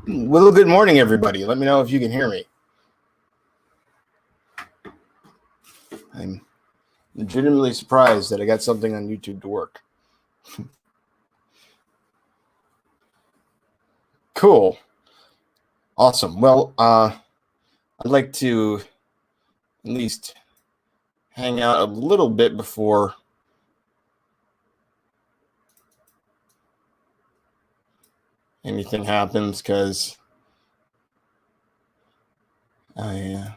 Well, good morning, everybody. Let me know if you can hear me. I'm legitimately surprised that I got something on YouTube to work. Cool. Awesome. Well, I'd like to at least hang out a little bit before anything happens because I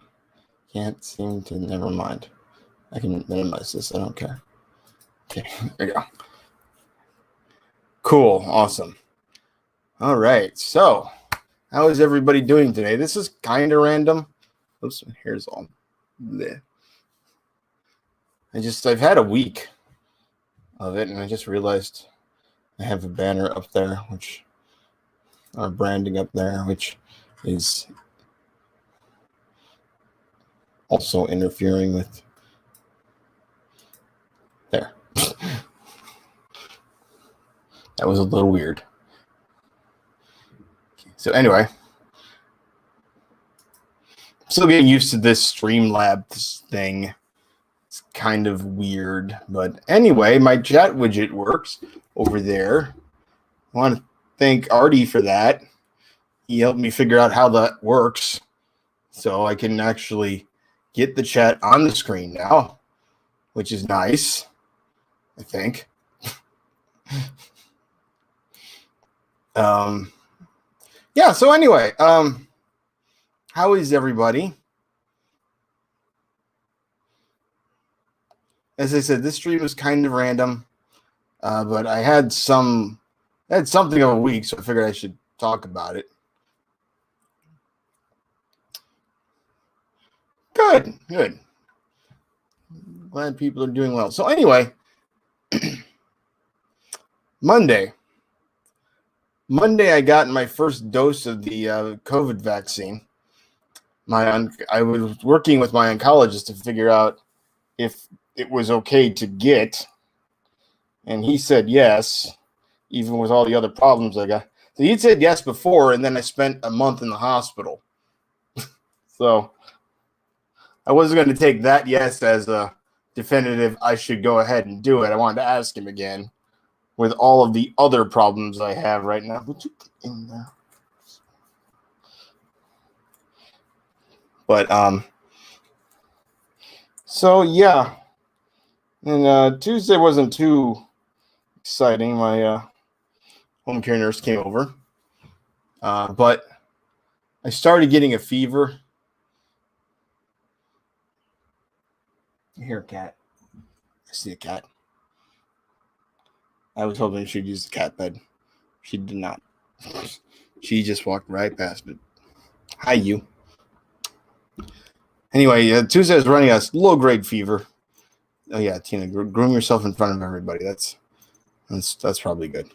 can't seem to. Never mind. I can minimize this. I don't care. Okay, there you go. Cool. Awesome. All right. So, how is everybody doing today? This is kind of random. Oops, here's all. Bleh. I've had a week of it, and I just realized I have a banner up there, which our branding up there, which is also interfering with there. That was a little weird. So anyway, still getting used to this Streamlabs thing. It's kind of weird, but anyway, my chat widget works over there. I want to thank Artie for that. He helped me figure out how that works, so I can actually get the chat on the screen now, which is nice, I think. Yeah, so anyway, how is everybody? As I said, this stream was kind of random, but I had something of a week, so I figured I should talk about it. Good. Glad people are doing well. So anyway, Monday, I got my first dose of the COVID vaccine. I was working with my oncologist to figure out if it was okay to get, and he said yes, even with all the other problems I got. So he said yes before, and then I spent a month in the hospital. So I wasn't going to take that yes as a definitive I should go ahead and do it. I wanted to ask him again with all of the other problems I have right now. But so yeah. And Tuesday wasn't too exciting. My home care nurse came over. But I started getting a fever. You hear a cat. I see a cat. I was hoping she'd use the cat bed. She did not. She just walked right past it. Hi, you. Anyway, Tuesday I was running a low-grade fever. Oh yeah, Tina, groom yourself in front of everybody. That's probably good.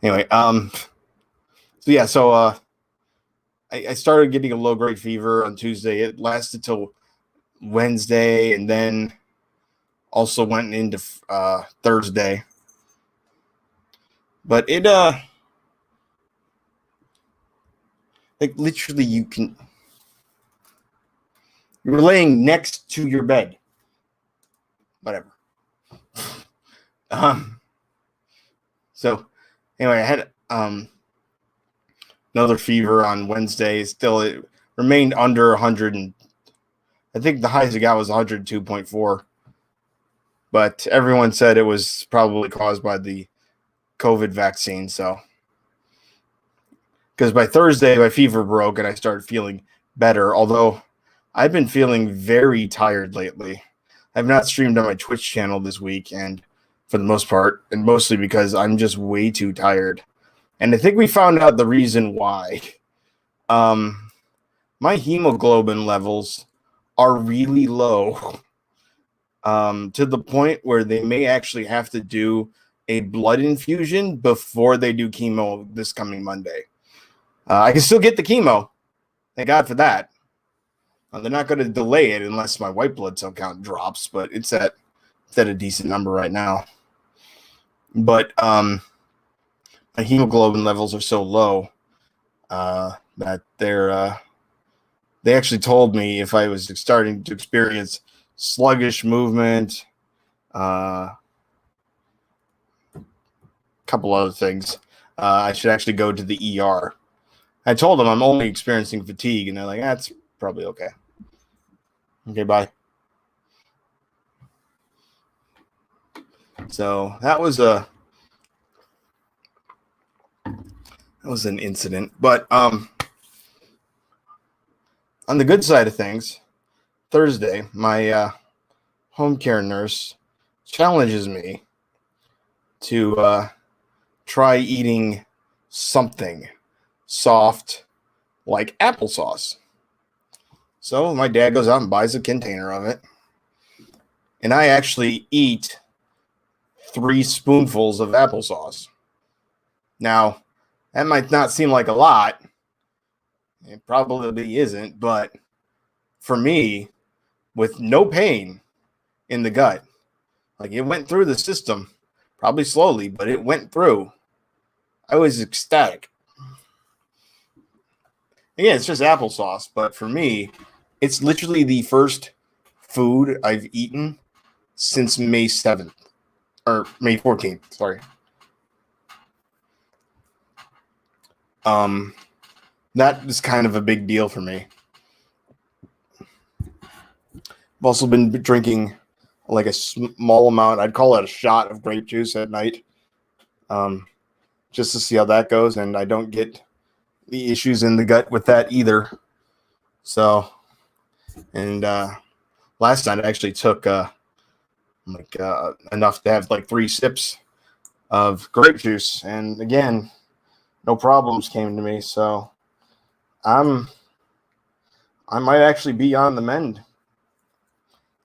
Anyway, I started getting a low-grade fever on Tuesday. It lasted till Wednesday, and then also went into Thursday. But it like literally you're laying next to your bed. Whatever. So anyway, I had another fever on Wednesday. Still, it remained under 100, and I think the highest I got was 102.4. But everyone said it was probably caused by the COVID vaccine. So, because by Thursday my fever broke and I started feeling better. Although I've been feeling very tired lately. I've not streamed on my Twitch channel this week, and for the most part, and mostly because I'm just way too tired. And I think we found out the reason why. My hemoglobin levels are really low, to the point where they may actually have to do a blood infusion before they do chemo this coming Monday. I can still get the chemo. Thank God for that. They're not going to delay it unless my white blood cell count drops, but it's at a decent number right now. But my hemoglobin levels are so low, that they actually told me if I was starting to experience sluggish movement, a couple other things, I should actually go to the ER. I told them I'm only experiencing fatigue, and they're like, that's probably okay. Okay, bye. So that was an incident. But on the good side of things, Thursday, my home care nurse challenges me to try eating something soft like applesauce. So my dad goes out and buys a container of it, and I actually eat 3 spoonfuls of applesauce. Now, that might not seem like a lot. It probably isn't, but for me, with no pain in the gut, like it went through the system, probably slowly, but it went through. I was ecstatic. Yeah, it's just applesauce, but for me, it's literally the first food I've eaten since May 7th, or May 14th, sorry. That is kind of a big deal for me. I've also been drinking like a small amount. I'd call it a shot of grape juice at night, just to see how that goes. And I don't get the issues in the gut with that either. So, and last night I actually took enough to have like 3 sips of grape juice, and again, no problems came to me. So I might actually be on the mend.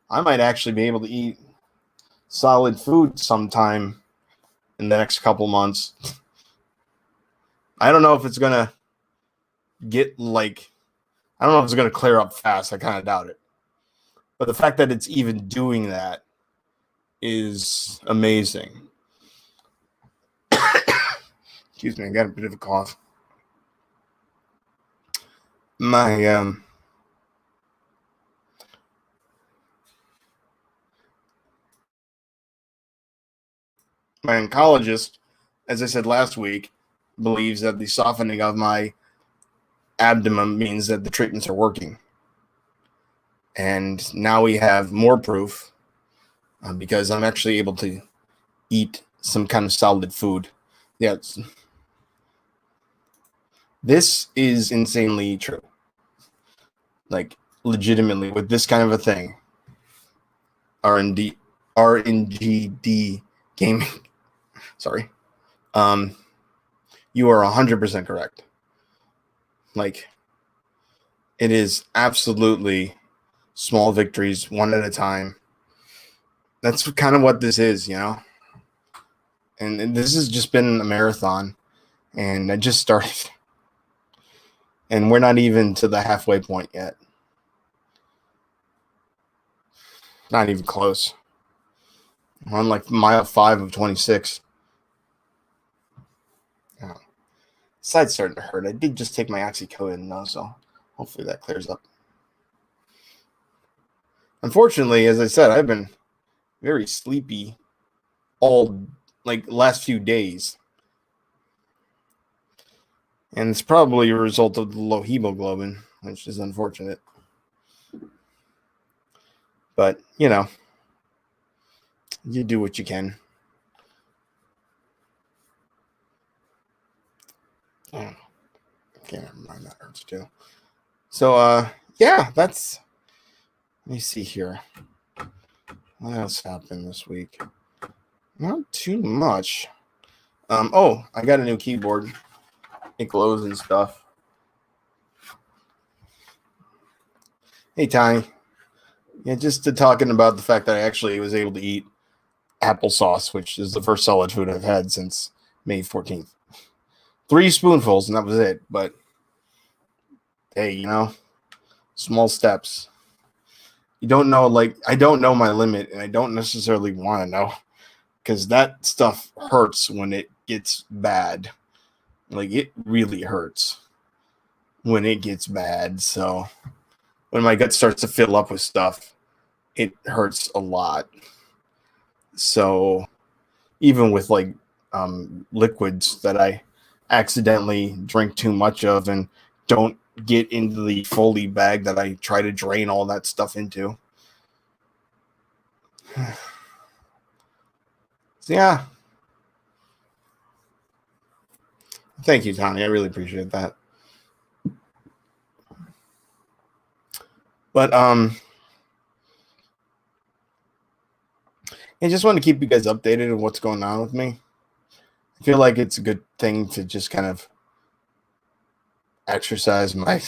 I might actually be able to eat solid food sometime in the next couple months. I don't know if it's going to I don't know if it's going to clear up fast. I kind of doubt it. But the fact that it's even doing that is amazing. Excuse me, I got a bit of a cough. My oncologist, as I said last week, believes that the softening of my abdomen means that the treatments are working. And now we have more proof because I'm actually able to eat some kind of solid food. Yeah, this is insanely true. Like, legitimately, with this kind of a thing, RNGD gaming, sorry, you are 100% correct. Like, it is absolutely small victories, one at a time. That's kind of what this is, you know? And this has just been a marathon, and I just started. And we're not even to the halfway point yet. Not even close. We're on like mile 5 of 26. Oh. Side's starting to hurt. I did just take my oxycodone though, so hopefully that clears up. Unfortunately, as I said, I've been very sleepy all last few days. And it's probably a result of the low hemoglobin, which is unfortunate. But, you know, you do what you can. Oh, okay, never mind. That hurts too. So, yeah, that's. Let me see here. What else happened this week? Not too much. Oh, I got a new keyboard. It glows and stuff. Hey, Tiny. Yeah, just talking about the fact that I actually was able to eat applesauce, which is the first solid food I've had since May 14th. 3 spoonfuls, and that was it. But, hey, you know, small steps. You don't know, I don't know my limit, and I don't necessarily want to know, because that stuff hurts when it gets bad. Like, it really hurts. when it gets bad. So when my gut starts to fill up with stuff, it hurts a lot. So even with like liquids that I accidentally drink too much of and don't get into the Foley bag that I try to drain all that stuff into. So yeah. Thank you, Tony. I really appreciate that. But I just want to keep you guys updated on what's going on with me. I feel like it's a good thing to just kind of exercise my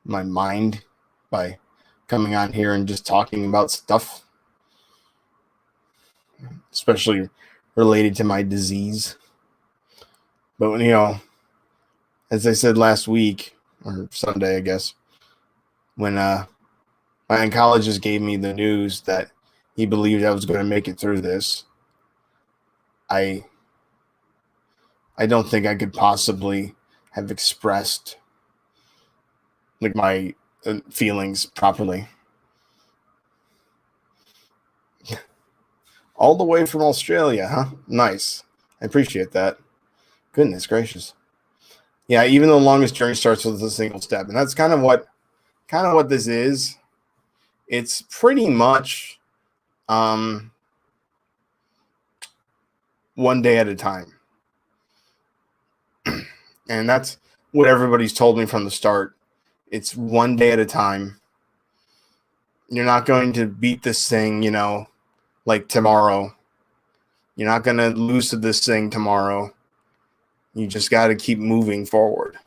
mind by coming on here and just talking about stuff, especially related to my disease. But when, as I said last week or Sunday, I guess, when my oncologist gave me the news that he believed I was going to make it through this, I don't think I could possibly have expressed like my feelings properly. All the way from Australia, huh? Nice. I appreciate that. Goodness gracious. Yeah, even the longest journey starts with a single step, and that's kind of what this is. It's pretty much one day at a time. And that's what everybody's told me from the start. It's one day at a time. You're not going to beat this thing, like tomorrow. You're not going to lose to this thing tomorrow. You just got to keep moving forward.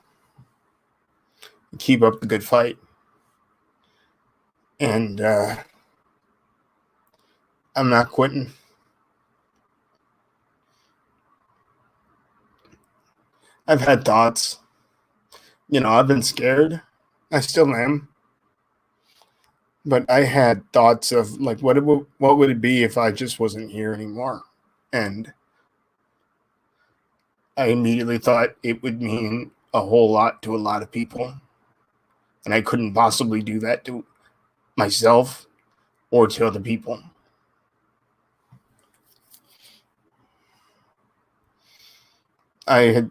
Keep up the good fight. And I'm not quitting. I've had thoughts. I've been scared. I still am. But I had thoughts of like what would it be if I just wasn't here anymore? And I immediately thought it would mean a whole lot to a lot of people. And I couldn't possibly do that to myself or to other people. I had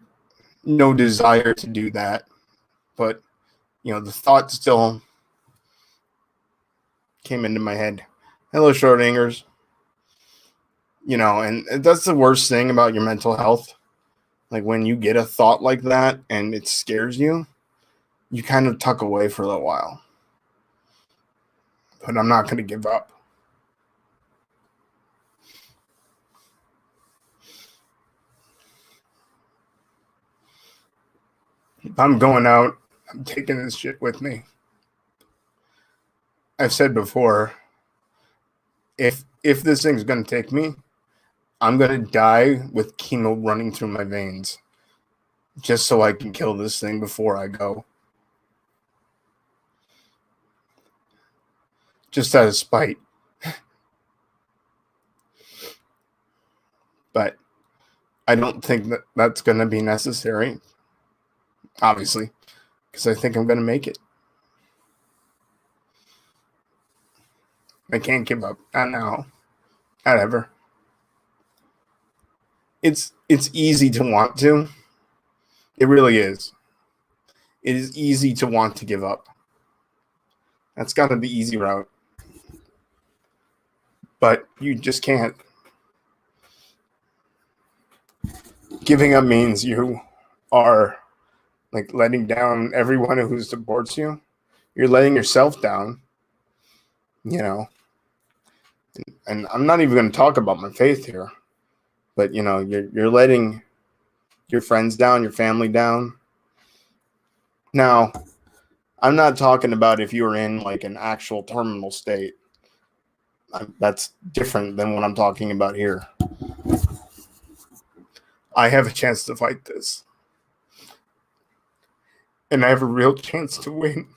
no desire to do that, but the thought still came into my head. Hello, short angers. And that's the worst thing about your mental health. Like when you get a thought like that and it scares you, you kind of tuck away for a little while. But I'm not going to give up. If I'm going out, I'm taking this shit with me. I've said before, if this thing's going to take me, I'm going to die with chemo running through my veins just so I can kill this thing before I go. Just out of spite. But I don't think that that's going to be necessary, obviously, because I think I'm going to make it. I can't give up. Not now. Not ever. It's easy to want to. It really is. It is easy to want to give up. That's got to be the easy route. But you just can't. Giving up means you are like letting down everyone who supports you. You're letting yourself down, And I'm not even going to talk about my faith here, but you're letting your friends down, your family down. Now, I'm not talking about if you're in like an actual terminal state. That's different than what I'm talking about here. I have a chance to fight this. And I have a real chance to win.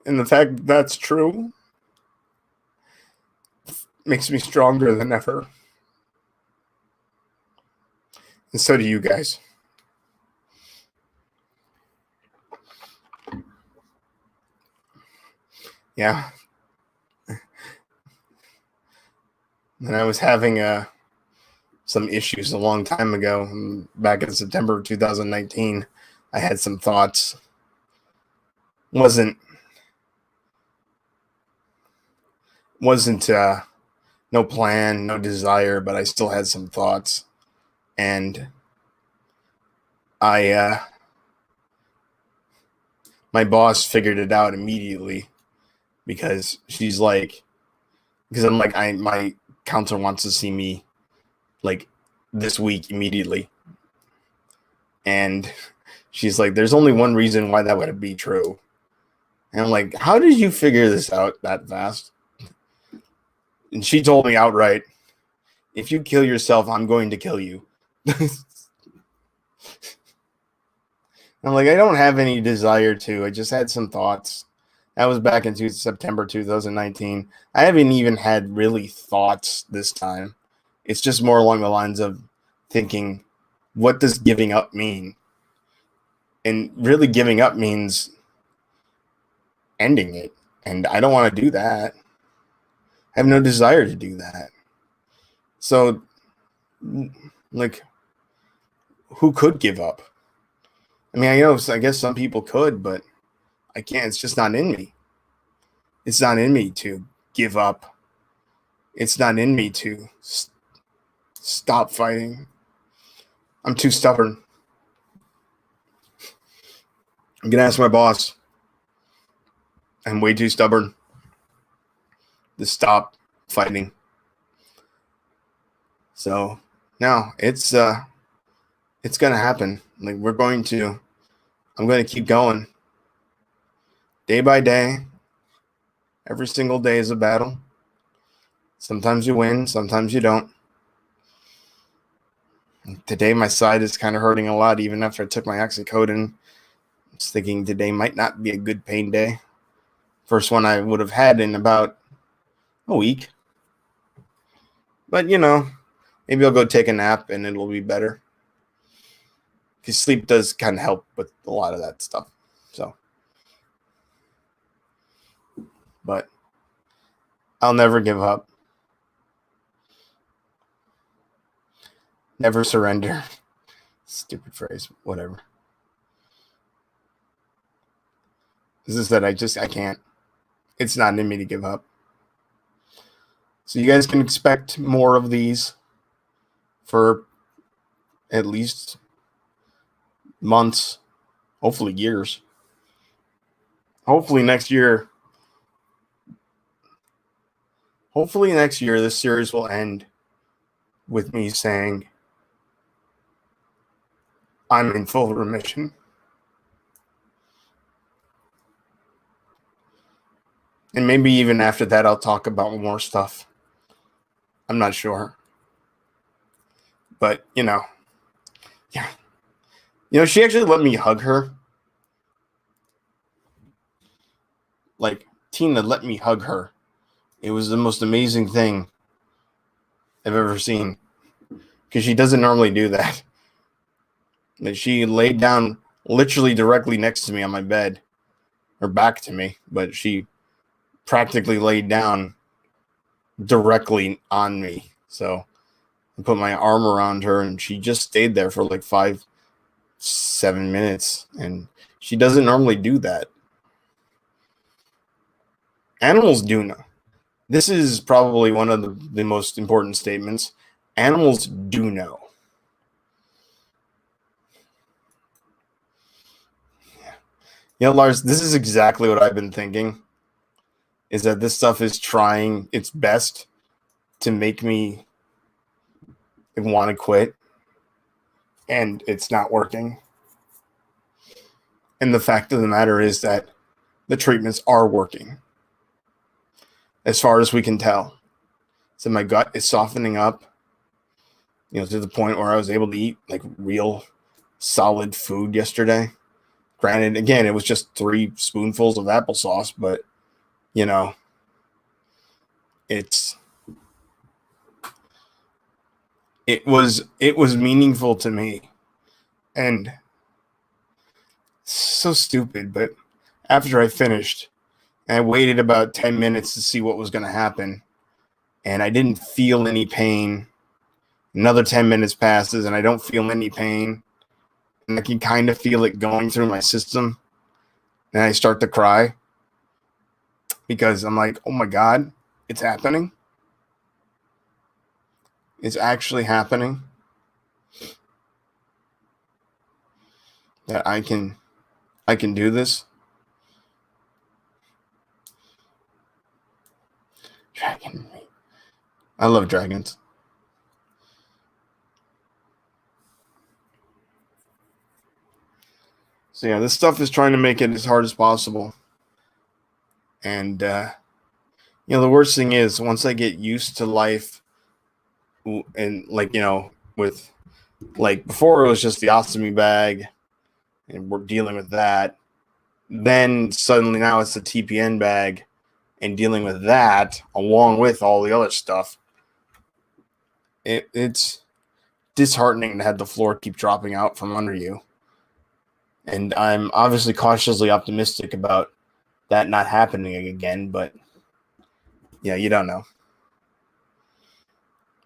And the fact that that's true makes me stronger than ever. And so do you guys. Yeah. And I was having some issues a long time ago. Back in September of 2019, I had some thoughts. Wasn't no plan, no desire, but I still had some thoughts. And my boss figured it out immediately because she's like, because I'm like, my counselor wants to see me like this week immediately. And she's like, there's only one reason why that would be true. And I'm like, how did you figure this out that fast? And she told me outright, if you kill yourself, I'm going to kill you. I'm like, I don't have any desire to. I just had some thoughts. That was back in September 2019. I haven't even had really thoughts this time. It's just more along the lines of thinking, what does giving up mean? And really giving up means ending it. And I don't want to do that. I have no desire to do that. So, like, who could give up? I mean, I guess some people could, but I can't. It's just not in me. It's not in me to give up. It's not in me to stop fighting. I'm too stubborn. I'm going to ask my boss. I'm way too stubborn to stop fighting. So, no, it's going to happen. Like, I'm going to keep going. Day by day. Every single day is a battle. Sometimes you win, sometimes you don't. Today, my side is kind of hurting a lot, even after I took my oxycodone. I was thinking today might not be a good pain day. First one I would have had in about a week. But, maybe I'll go take a nap and it'll be better. Because sleep does kind of help with a lot of that stuff. So, but I'll never give up. Never surrender. Stupid phrase. Whatever. This is that I can't. It's not in me to give up. So you guys can expect more of these for at least months, hopefully years. Hopefully next year, this series will end with me saying, I'm in full remission. And maybe even after that, I'll talk about more stuff. I'm not sure. But, yeah. She actually let me hug her. Like, Tina let me hug her. It was the most amazing thing I've ever seen. Because she doesn't normally do that. And she laid down literally directly next to me on my bed. Or back to me. But she practically laid down directly on me. So I put my arm around her and she just stayed there for like 5-7 minutes. And she doesn't normally do that. Animals do know. This is probably one of the most important statements. Animals do know. Lars, this is exactly what I've been thinking. Is that this stuff is trying its best to make me want to quit. And it's not working. And the fact of the matter is that the treatments are working. As far as we can tell. So my gut is softening up. To the point where I was able to eat like real solid food yesterday. Granted, again, it was just 3 spoonfuls of applesauce, but it's it was meaningful to me, and so stupid. But after I finished, and I waited about 10 minutes to see what was going to happen, and I didn't feel any pain. Another 10 minutes passes, and I don't feel any pain, and I can kind of feel it going through my system, and I start to cry because I'm like, oh my God, it's happening. It's actually happening. That I can do this. Dragon. I love dragons. So yeah, this stuff is trying to make it as hard as possible. And the worst thing is once I get used to life, and with before it was just the ostomy bag, and we're dealing with that. Then suddenly now it's the TPN bag, and dealing with that along with all the other stuff. It's disheartening to have the floor keep dropping out from under you. And I'm obviously cautiously optimistic about that not happening again, but yeah, you don't know.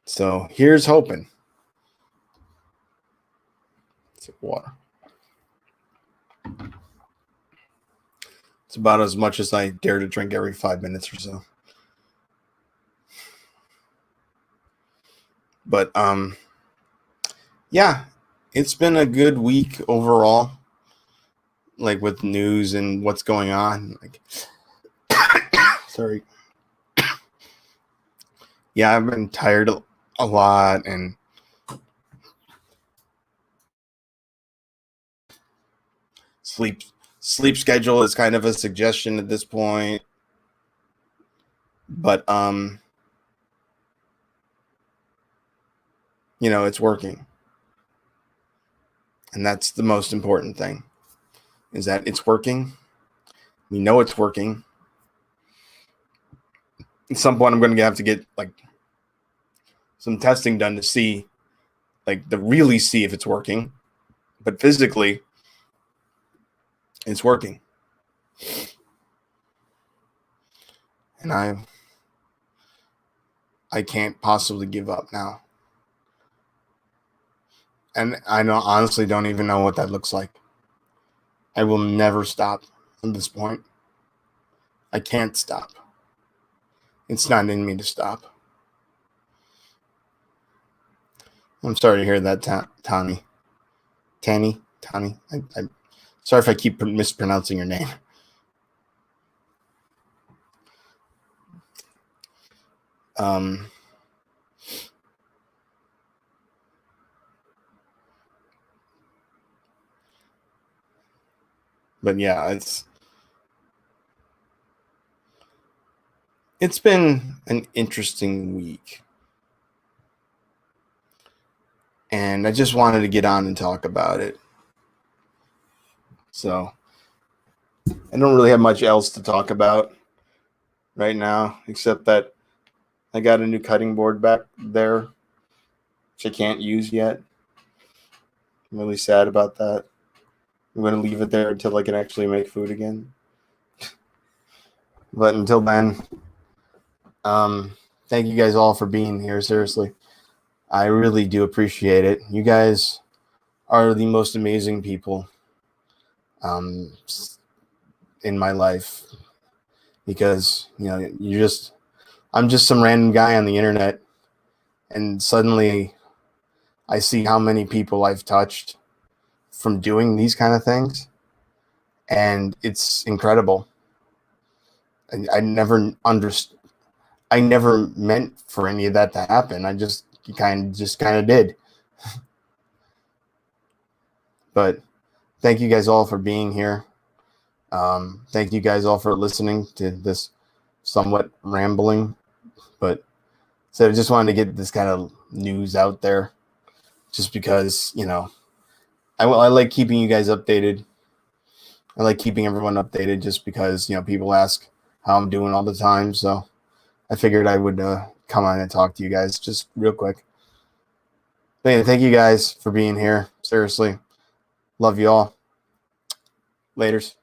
So here's hoping. It's water. It's about as much as I dare to drink every 5 minutes or so. But yeah, it's been a good week overall, like with news and what's going on. Like, sorry. Yeah, I've been tired a lot, and sleep schedule is kind of a suggestion at this point. But it's working. And that's the most important thing, is that it's working. We know it's working. At some point I'm going to have to get some testing done to see, to really see if it's working. But physically, it's working. And I can't possibly give up now. And I honestly don't even know what that looks like. I will never stop at this point. I can't stop. It's not in me to stop. I'm sorry to hear that, Tani. I'm sorry if I keep mispronouncing your name. But yeah, it's been an interesting week. And I just wanted to get on and talk about it. So I don't really have much else to talk about right now, except that I got a new cutting board back there, which I can't use yet. I'm really sad about that. I'm going to leave it there until I can actually make food again. But until then, thank you guys all for being here. Seriously, I really do appreciate it. You guys are the most amazing people in my life, because I'm just some random guy on the internet, and suddenly I see how many people I've touched from doing these kind of things, and it's incredible. I never meant for any of that to happen. I just kind of did. But thank you guys all for being here. Thank you guys all for listening to this somewhat rambling, but so I just wanted to get this kind of news out there, just because I like keeping you guys updated. I like keeping everyone updated, just because people ask how I'm doing all the time. So I figured I would come on and talk to you guys just real quick. Man, thank you guys for being here. Seriously. Love you all. Laters.